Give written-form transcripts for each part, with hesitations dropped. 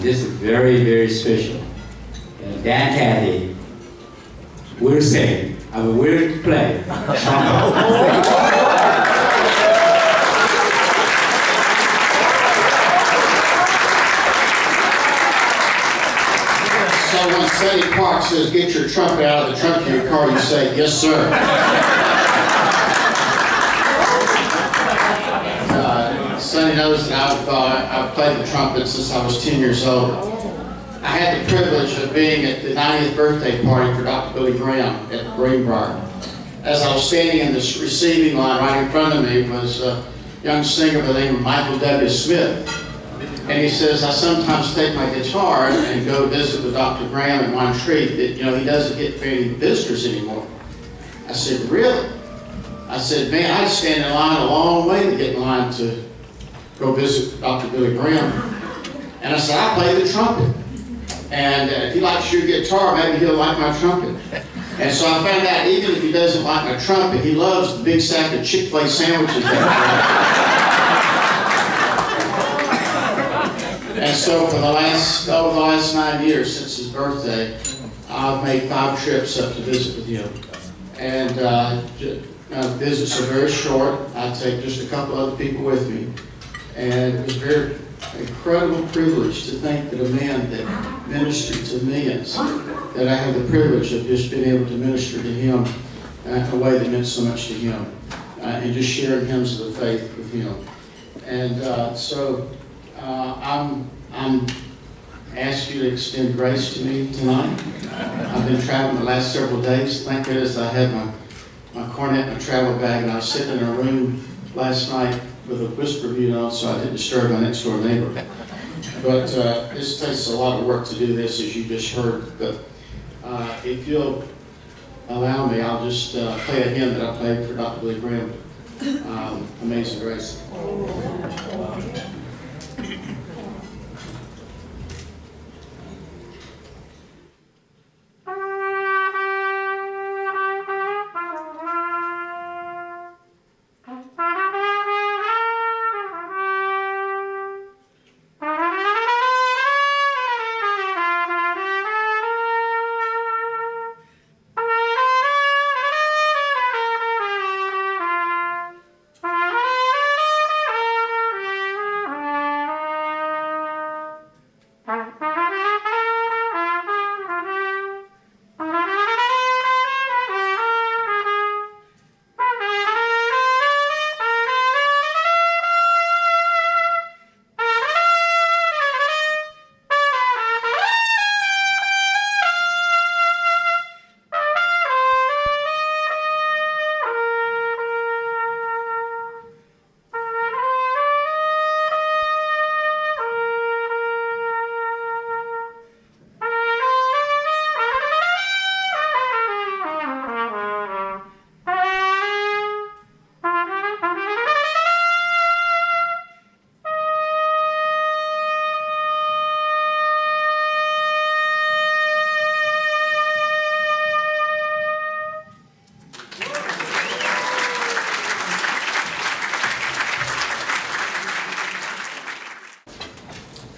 This is very, very special. Dan Cathy will sing. I will play trumpet. So when Sonny Park says, "Get your trumpet out of the trunk of your car," you say, "Yes, sir." Sonny knows that I've played the trumpet since I was 10 years old. I had the privilege of being at the 90th birthday party for Dr. Billy Graham at the Greenbrier. As I was standing in this receiving line, right in front of me was a young singer by the name of Michael W. Smith. And he says, "I sometimes take my guitar and go visit with Dr. Graham and one treat that, you know, he doesn't get many visitors anymore." I said, "Really?" I said, "Man, I'd stand in line a long way to get in line to go visit Dr. Billy Graham." And I said, "I play the trumpet. And if he likes your guitar, maybe he'll like my trumpet." And so I found out even if he doesn't like my trumpet, he loves the big sack of Chick-fil-A sandwiches that And so for the last 9 years since his birthday, I've made 5 trips up to visit with him. And visits are very short. I take just a couple other people with me. And it was a very incredible privilege to think that a man that ministered to millions, that I had the privilege of just being able to minister to him in a way that meant so much to him, and just sharing hymns of the faith with him. And I'm asked you to extend grace to me tonight. I've been traveling the last several days. Thank goodness I had my cornet and a travel bag, and I was sitting in a room last night with a whisper mute on so I didn't disturb my next door neighbor. But this takes a lot of work to do this, as you just heard. But if you'll allow me, I'll just play a hymn that I played for Dr. Billy Graham, Amazing Grace.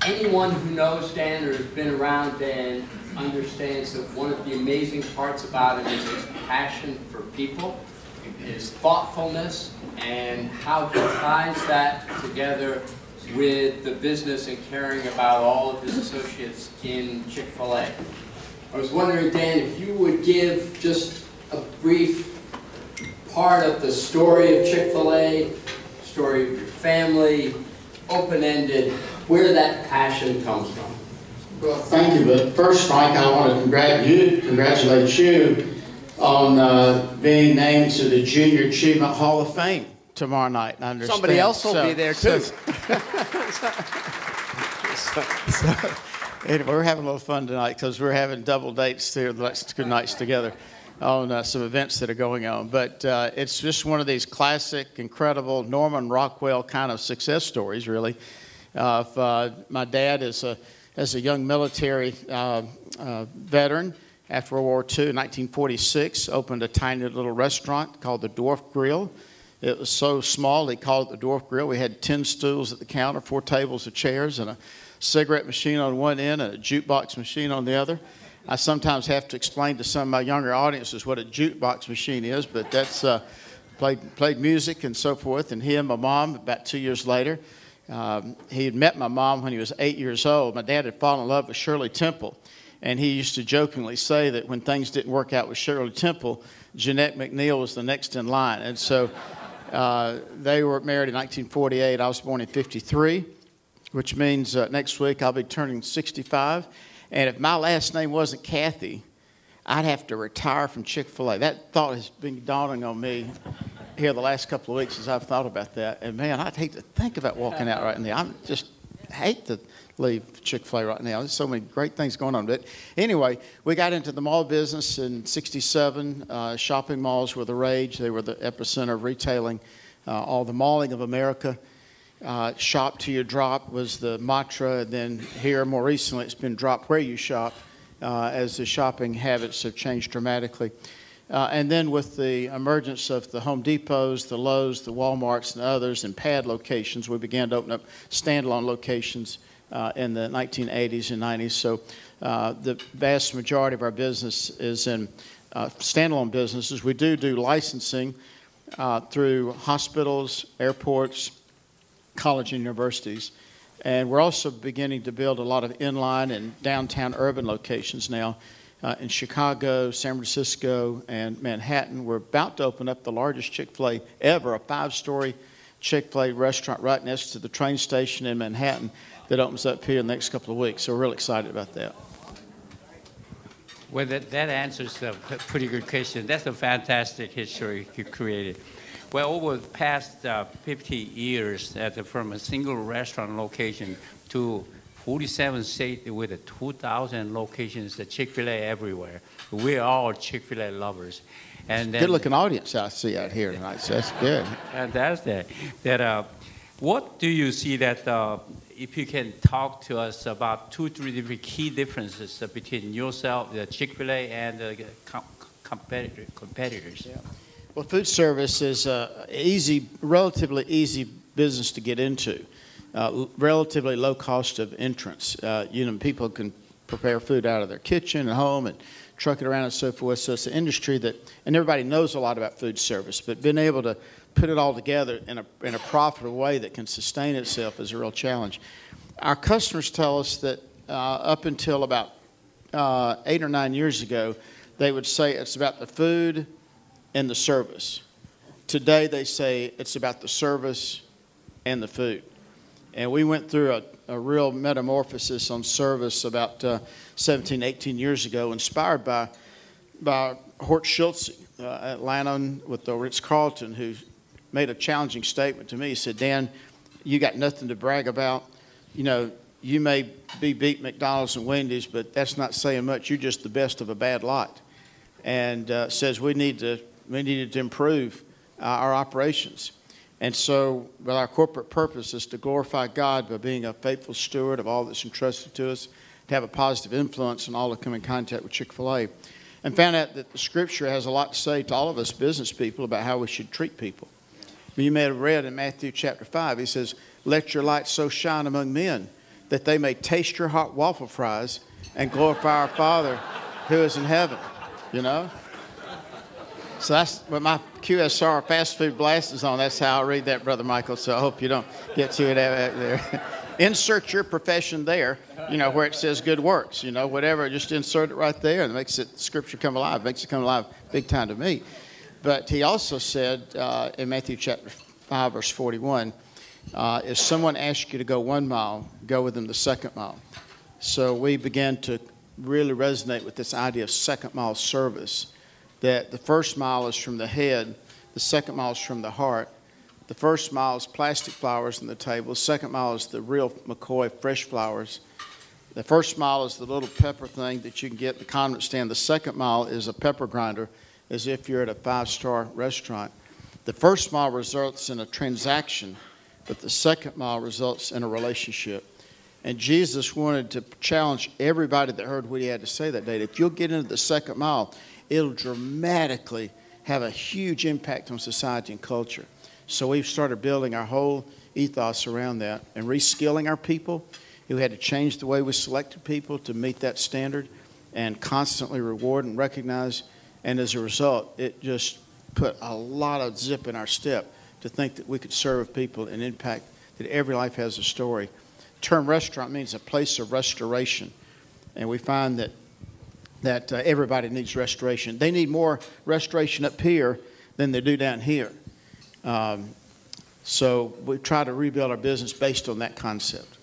Anyone who knows Dan or has been around Dan understands that one of the amazing parts about him is his passion for people, his thoughtfulness, and how he ties that together with the business and caring about all of his associates in Chick-fil-A. I was wondering, Dan, if you would give just a brief part of the story of Chick-fil-A, story of your family, open-ended, where that passion comes from. Well, thank you. But first, Mike, I want to congratulate you on being named to the Junior Achievement Hall of Fame tomorrow night. I understand. Somebody else will be there too. Anyway, we're having a little fun tonight because we're having double dates here the next 2 nights together on some events that are going on. But it's just one of these classic, incredible Norman Rockwell kind of success stories, really. My dad is as a young military veteran after World War II in 1946, opened a tiny little restaurant called the Dwarf Grill. It was so small, they called it the Dwarf Grill. We had 10 stools at the counter, 4 tables of chairs, and a cigarette machine on one end and a jukebox machine on the other. I sometimes have to explain to some of my younger audiences what a jukebox machine is, but that's played music and so forth. And he and my mom, about 2 years later, he had met my mom when he was 8 years old. My dad had fallen in love with Shirley Temple, and he used to jokingly say that when things didn't work out with Shirley Temple, Jeanette McNeil was the next in line. And so they were married in 1948. I was born in 53, which means next week I'll be turning 65. And if my last name wasn't Cathy, I'd have to retire from Chick-fil-A. That thought has been dawning on me here the last couple of weeks as I've thought about that. And man, I'd hate to think about walking out right now. I just hate to leave Chick-fil-A right now. There's so many great things going on. But anyway, we got into the mall business in '67. Shopping malls were the rage. They were the epicenter of retailing. All the malling of America. Shop till you drop was the mantra. And then here, more recently, it's been drop where you shop as the shopping habits have changed dramatically. And then with the emergence of the Home Depots, the Lowe's, the Walmarts, and others, and pad locations, we began to open up standalone locations in the 1980s and 90s. So the vast majority of our business is in standalone businesses. We do licensing through hospitals, airports, college and universities. And we're also beginning to build a lot of inline and downtown urban locations now. In Chicago, San Francisco, and Manhattan. We're about to open up the largest Chick-fil-A ever, a 5-story Chick-fil-A restaurant right next to the train station in Manhattan that opens up here in the next couple of weeks. So we're really excited about that. Well, that answers a pretty good question. That's a fantastic history you created. Well, over the past 50 years, from a single restaurant location to 47 states with 2,000 locations, the Chick-fil-A everywhere. We're all Chick-fil-A lovers. And good-looking audience I see out here tonight, so that's good. Fantastic. What do you see that, if you can talk to us about 2-3 different key differences between yourself, the Chick-fil-A, and the competitors? Yeah. Well, food service is relatively easy business to get into. Relatively low cost of entrance. People can prepare food out of their kitchen and home and truck it around and so forth. So it's an industry and everybody knows a lot about food service, but being able to put it all together in a profitable way that can sustain itself is a real challenge. Our customers tell us that up until about 8 or 9 years ago, they would say it's about the food and the service. Today they say it's about the service and the food. And we went through a real metamorphosis on service about 17, 18 years ago, inspired by Hort Schultze, Atlanta with the Ritz-Carlton, who made a challenging statement to me. He said, Dan, you got nothing to brag about. You may beat McDonald's and Wendy's, but that's not saying much. You're just the best of a bad lot. And says we needed to improve our operations. And so, our corporate purpose is to glorify God by being a faithful steward of all that's entrusted to us, to have a positive influence on all that come in contact with Chick-fil-A. And found out that the Scripture has a lot to say to all of us business people about how we should treat people. You may have read in Matthew chapter 5, he says, let your light so shine among men that they may taste your hot waffle fries and glorify our Father who is in heaven. So that's with my QSR fast food glasses on. That's how I read that, Brother Michael. So I hope you don't get to it out there. Insert your profession there, where it says good works, whatever. Just insert it right there, and it makes Scripture come alive. Makes it come alive big time to me. But he also said in Matthew chapter 5, verse 41, if someone asks you to go 1 mile, go with them the 2nd mile. So we began to really resonate with this idea of 2nd mile service. That the 1st mile is from the head, the 2nd mile is from the heart. The 1st mile is plastic flowers on the table. The 2nd mile is the real McCoy fresh flowers. The 1st mile is the little pepper thing that you can get at the condiment stand. The 2nd mile is a pepper grinder, as if you're at a 5-star restaurant. The 1st mile results in a transaction, but the 2nd mile results in a relationship. And Jesus wanted to challenge everybody that heard what he had to say that day. If you'll get into the 2nd mile, it'll dramatically have a huge impact on society and culture. So we've started building our whole ethos around that and reskilling our people. We had to change the way we selected people to meet that standard and constantly reward and recognize. And as a result, it just put a lot of zip in our step to think that we could serve people and impact, that every life has a story. The term restaurant means a place of restoration. And we find that everybody needs restoration. They need more restoration up here than they do down here. So we try to rebuild our business based on that concept.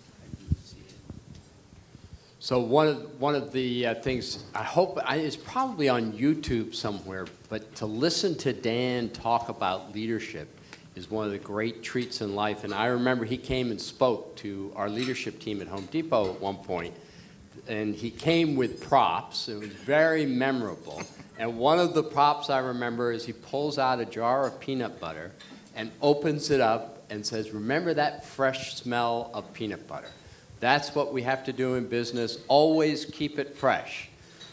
So one of the things, I hope, it's probably on YouTube somewhere, but to listen to Dan talk about leadership is one of the great treats in life. And I remember he came and spoke to our leadership team at Home Depot at one point, and he came with props. It was very memorable. And one of the props I remember is he pulls out a jar of peanut butter and opens it up and says, "Remember that fresh smell of peanut butter." That's what we have to do in business, always keep it fresh.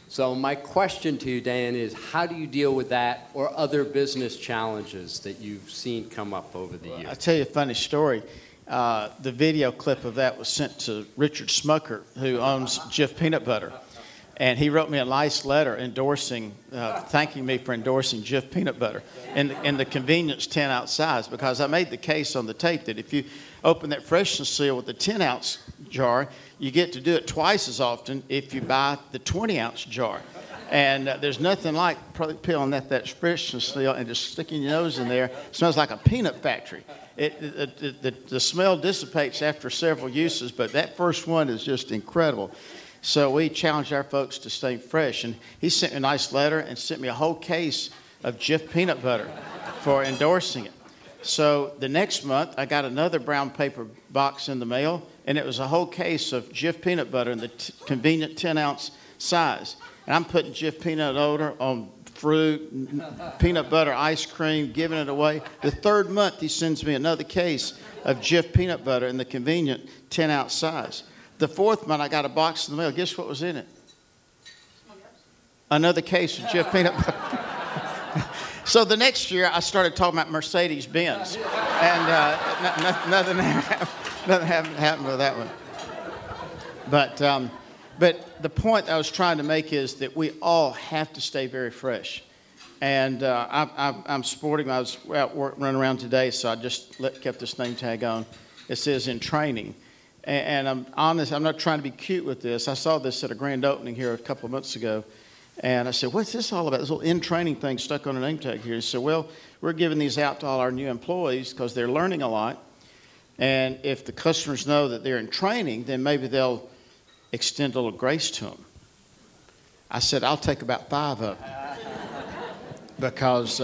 So my question to you, Dan, is how do you deal with that or other business challenges that you've seen come up over the years? I'll tell you a funny story. The video clip of that was sent to Richard Smucker, who owns Jif Peanut Butter. And he wrote me a nice letter endorsing, thanking me for endorsing Jif Peanut Butter in the convenience 10-ounce size, because I made the case on the tape that if you open that freshness seal with the 10-ounce jar, you get to do it twice as often if you buy the 20-ounce jar. And there's nothing like peeling that freshness seal and just sticking your nose in there. It smells like a peanut factory. The smell dissipates after several uses, but that first one is just incredible. So we challenged our folks to stay fresh. And he sent me a nice letter and sent me a whole case of Jif Peanut Butter for endorsing it. So the next month, I got another brown paper box in the mail, and it was a whole case of Jif Peanut Butter in the convenient 10-ounce size. And I'm putting Jif Peanut Butter on fruit, peanut butter ice cream, giving it away. The third month, he sends me another case of Jif Peanut Butter in the convenient 10-ounce size. The fourth month, I got a box in the mail. Guess what was in it? Another case of Jif Peanut Butter. So the next year, I started talking about Mercedes-Benz, and nothing happened with that one. But the point I was trying to make is that we all have to stay very fresh. And I'm sporting. I was out running around today, so I just kept this name tag on. It says in training. And I'm honest, I'm not trying to be cute with this. I saw this at a grand opening here a couple of months ago. And I said, what's this all about? This little in training thing stuck on a name tag here. He said, well, we're giving these out to all our new employees because they're learning a lot. And if the customers know that they're in training, then maybe they'll extend a little grace to them. I said, I'll take about 5 of them because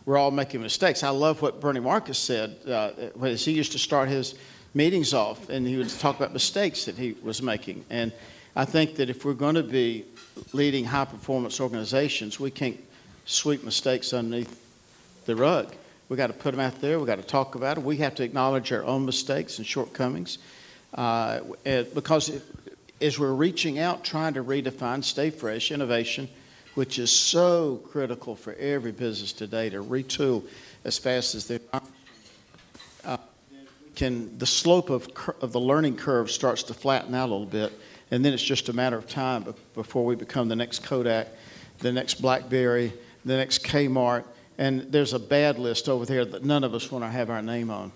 we're all making mistakes. I love what Bernie Marcus said when he used to start his meetings off, and he would talk about mistakes that he was making. And I think that if we're going to be leading high-performance organizations, we can't sweep mistakes underneath the rug. We got to put them out there. We got to talk about them. We have to acknowledge our own mistakes and shortcomings, because as we're reaching out, trying to redefine, stay fresh, innovation, which is so critical for every business today to retool as fast as they the slope of the learning curve starts to flatten out a little bit, and then it's just a matter of time before we become the next Kodak, the next BlackBerry, the next Kmart, and there's a bad list over there that none of us want to have our name on.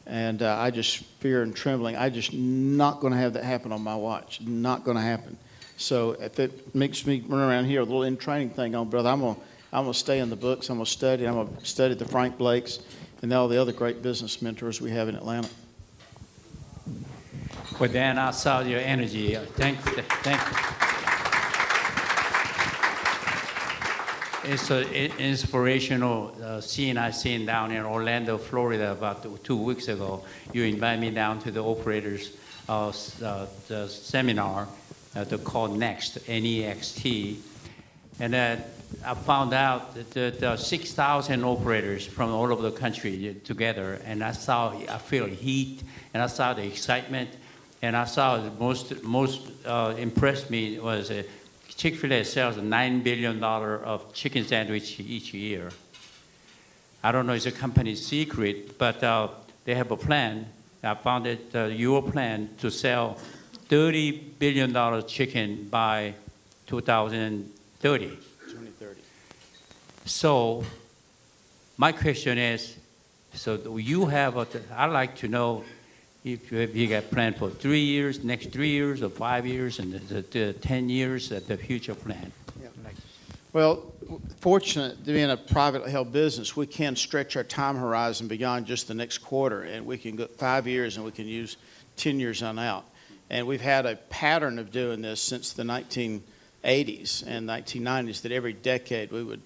And I just fear and trembling. I just not going to have that happen on my watch. Not going to happen. So if it makes me run around here with a little in-training thing on, brother, I'm gonna stay in the books. I'm going to study. I'm going to study the Frank Blakes and all the other great business mentors we have in Atlanta. Well, Dan, I saw your energy. Thank you. It's an inspirational scene I seen down in Orlando, Florida, about 2 weeks ago. You invited me down to the operators' the seminar, called Next, N-E-X-T, and I found out that 6,000 operators from all over the country together, and I feel heat, and I saw the excitement, and I saw the most impressed me was Chick-fil-A sells $9 billion of chicken sandwich each year. I don't know if it's a company's secret, but they have a plan. I found it your plan to sell $30 billion chicken by 2030. 2030. So my question is, so you have, I'd like to know if you got planned for 3 years, next 3 years, or 5 years, and the 10 years, the future plan. Yeah. Well, fortunate to be in a privately held business, we can stretch our time horizon beyond just the next quarter, and we can go 5 years, and we can use 10 years on out. And we've had a pattern of doing this since the 1980s and 1990s, that every decade we would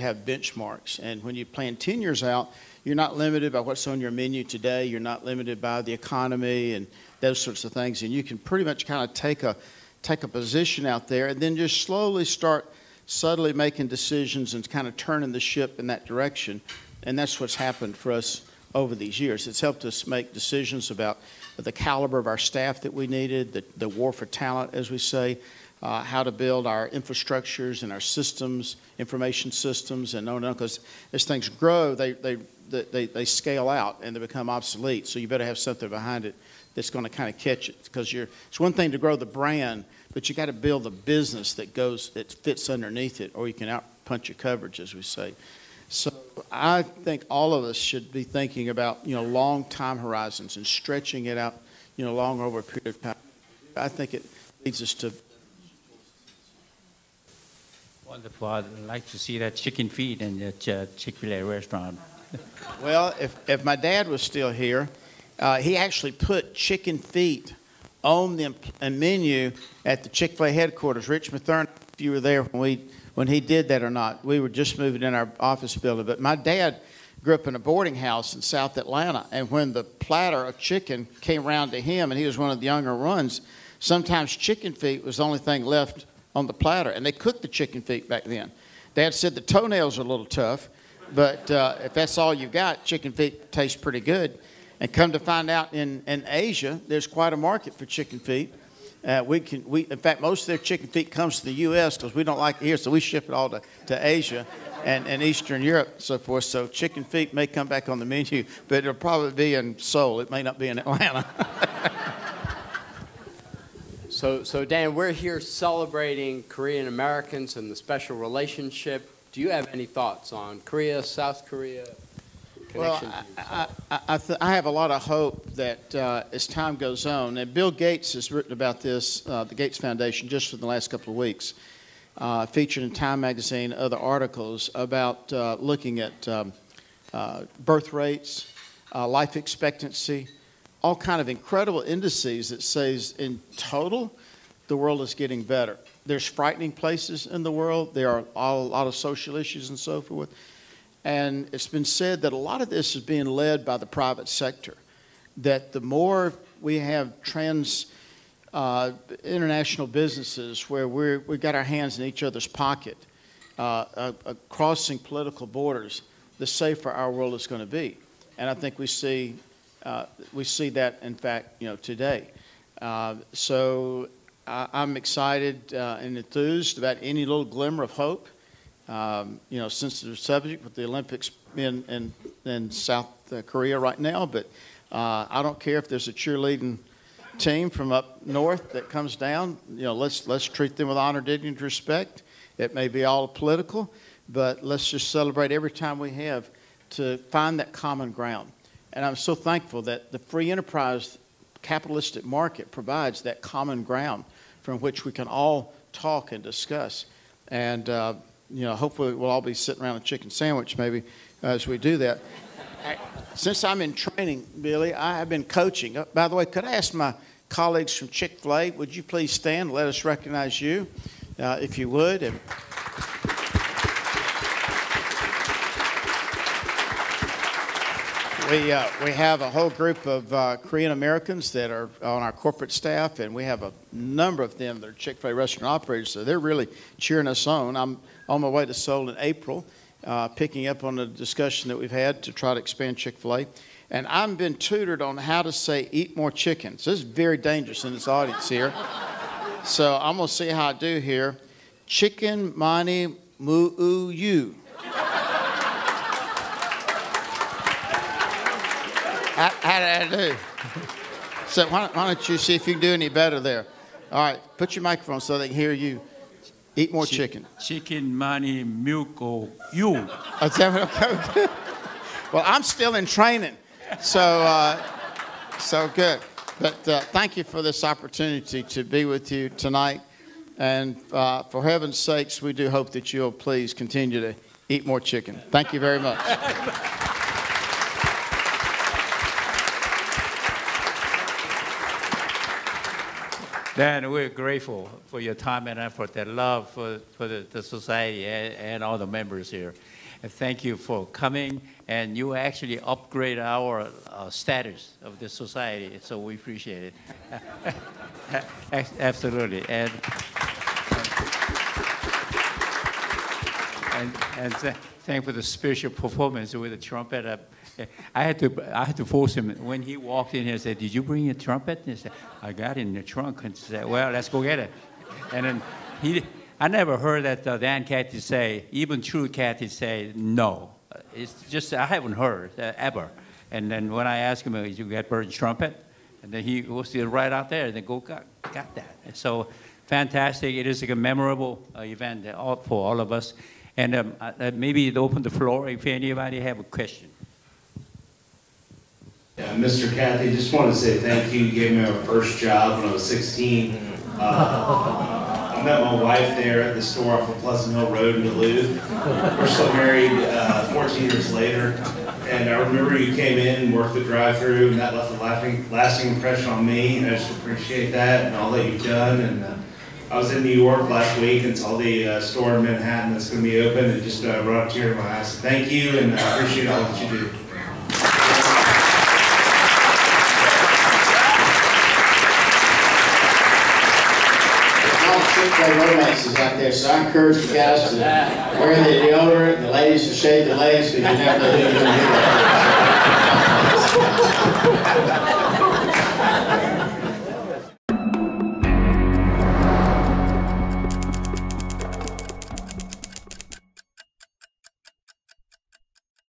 have benchmarks. And when you plan 10 years out, you're not limited by what's on your menu today. You're not limited by the economy and those sorts of things. And you can pretty much kind of take a position out there and then just slowly start subtly making decisions and kind of turning the ship in that direction. And that's what's happened for us over these years. It's helped us make decisions about the caliber of our staff that we needed, the war for talent, as we say, how to build our infrastructures and our systems, information systems, and because as things grow, they scale out and they become obsolete. So you better have something behind it that's going to kind of catch it, because it's one thing to grow the brand, but you got to build a business that fits underneath it, or you can outpunch your coverage, as we say. So I think all of us should be thinking about long time horizons and stretching it out long over a period of time. I think it leads us to. Wonderful. I'd like to see that chicken feet in the Chick-fil-A restaurant. Well, if my dad was still here, he actually put chicken feet on the menu at the Chick-fil-A headquarters. Rich Mathern, if you were there when he did that or not. We were just moving in our office building. But my dad grew up in a boarding house in South Atlanta, and when the platter of chicken came around to him, and he was one of the younger ones, sometimes chicken feet was the only thing left on the platter, and they cooked the chicken feet back then. Dad said the toenails are a little tough, but if that's all you got, chicken feet taste pretty good. And come to find out, in Asia, there's quite a market for chicken feet. In fact, most of their chicken feet comes to the U.S. because we don't like it here, so we ship it all to Asia and Eastern Europe and so forth. So chicken feet may come back on the menu, but it'll probably be in Seoul. It may not be in Atlanta. So Dan, we're here celebrating Korean Americans and the special relationship. Do you have any thoughts on Korea, South Korea? Well, I have a lot of hope that as time goes on, and Bill Gates has written about this, the Gates Foundation, just for the last couple of weeks, featured in Time Magazine, other articles about looking at birth rates, life expectancy, all kind of incredible indices that says in total the world is getting better. There's frightening places in the world. There are a lot of social issues and so forth. And it's been said that a lot of this is being led by the private sector, that the more we have international businesses where we've got our hands in each other's pocket, crossing political borders, the safer our world is going to be. And I think we see that, in fact, today. So I'm excited and enthused about any little glimmer of hope. Sensitive subject with the Olympics in South Korea right now, but I don't care if there's a cheerleading team from up north that comes down. Let's treat them with honor, dignity, and respect. It may be all political, but let's just celebrate every time we have to find that common ground. And I'm so thankful that the free enterprise capitalistic market provides that common ground from which we can all talk and discuss. And hopefully we'll all be sitting around a chicken sandwich maybe as we do that. Since I'm in training, Billy, I have been coaching. By the way, could I ask my colleagues from Chick-fil-A, would you please stand and let us recognize you, if you would. And we have a whole group of Korean Americans that are on our corporate staff, and we have a number of them that are Chick-fil-A restaurant operators, so they're really cheering us on. I'm on my way to Seoul in April, picking up on the discussion that we've had to try to expand Chick-fil-A. And I've been tutored on how to say, eat more chicken. So this is very dangerous in this audience here. So I'm going to see how I do here. Chicken mani mu yu. How did I do? So why don't you see if you can do any better there? All right, put your microphone so they can hear you. Eat more chicken. Chicken, money, milk, or you. Okay. Well, I'm still in training, so good. But thank you for this opportunity to be with you tonight. And for heaven's sakes, we do hope that you'll please continue to eat more chicken. Thank you very much. Dan, we're grateful for your time and effort, that love for the society and all the members here. And thank you for coming, and you actually upgrade our status of the society, so we appreciate it. Absolutely. And thank for the special performance with the trumpet. I had to force him when he walked in here. Said, "Did you bring your trumpet?" And he said, "I got it in the trunk." And he said, "Well, let's go get it." And then I never heard that Dan Cathy say, even true Cathy say no. It's just I haven't heard ever. And then when I asked him, "Did you get Bird's trumpet?" And then he was right out there. And then got that. And so fantastic! It is like a memorable event for all of us. And maybe open the floor if anybody have a question. Yeah, Mr. Cathy, just want to say thank you. You gave me my first job when I was 16. I met my wife there at the store off of Pleasant Hill Road in Duluth. We're still married 14 years later. And I remember you came in and worked the drive-thru, and that left a lasting impression on me. And I just appreciate that and all that you've done. And I was in New York last week and saw the store in Manhattan that's going to be open. It just brought a tear to my eyes. Thank you, and I appreciate all that you do. Romances out there, so I encourage the guys to wear the deodorant and the ladies to shave the legs because you never know who you're going to hit.